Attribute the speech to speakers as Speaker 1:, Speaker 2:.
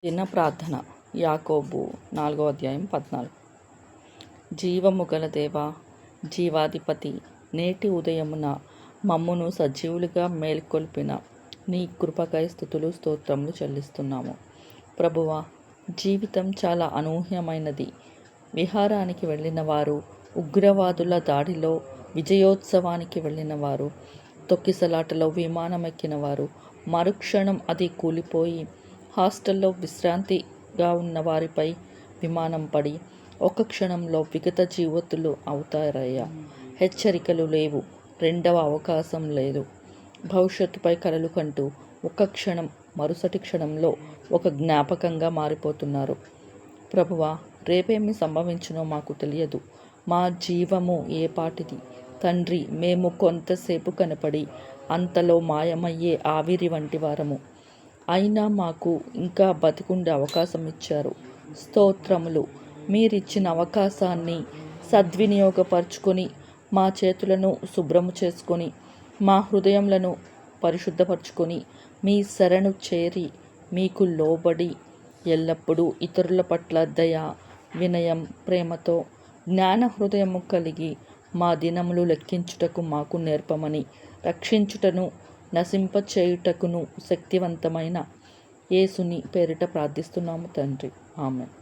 Speaker 1: చిన్న ప్రార్థన. యాకోబు 4:14. జీవము గల దేవా, జీవాధిపతి, నేటి ఉదయమున మమ్మును సజీవులుగా మేల్కొల్పిన నీ కృపకై స్తుతులు స్తోత్రములు చెల్లిస్తున్నాము. ప్రభువా, జీవితం చాలా అనూహ్యమైనది. విహారానికి వెళ్ళిన వారు, ఉగ్రవాదుల దాడిలో విజయోత్సవానికి వెళ్ళిన వారు, తొక్కిసలాటలో విమానమెక్కిన వారు, మరుక్షణం అది కూలిపోయి హాస్టల్లో విశ్రాంతిగా ఉన్న వారిపై విమానం పడి ఒక క్షణంలో విగత జీవితులు అవుతారయ్యా. హెచ్చరికలు లేవు, రెండవ అవకాశం లేదు. భవిష్యత్తుపై కలలు కంటూ ఒక క్షణం మరుసటి క్షణంలో ఒక జ్ఞాపకంగా మారిపోతున్నారు. ప్రభువా, రేపేమి సంభవించునో మాకు తెలియదు. మా జీవము ఏపాటిది తండ్రి. మేము కొంతసేపు కనపడి అంతలో మాయమయ్యే ఆవిరి వంటి వారము. అయినా మాకు ఇంకా బతికుండే అవకాశం ఇచ్చారు. స్తోత్రములు. మీరిచ్చిన అవకాశాన్ని సద్వినియోగపరుచుకొని మా చేతులను శుభ్రము చేసుకొని మా హృదయములను పరిశుద్ధపరచుకొని మీ శరణు చేరి మీకు లోబడి ఎల్లప్పుడూ ఇతరుల పట్ల దయ, వినయం, ప్రేమతో జ్ఞాన హృదయము కలిగి మా దినములు లెక్కించుటకు మాకు నేర్పమని, రక్షించుటను నశింపచేయుటకును శక్తివంతమైన యేసుని పేరిట ప్రార్థిస్తున్నాము తండ్రి. ఆమేన్.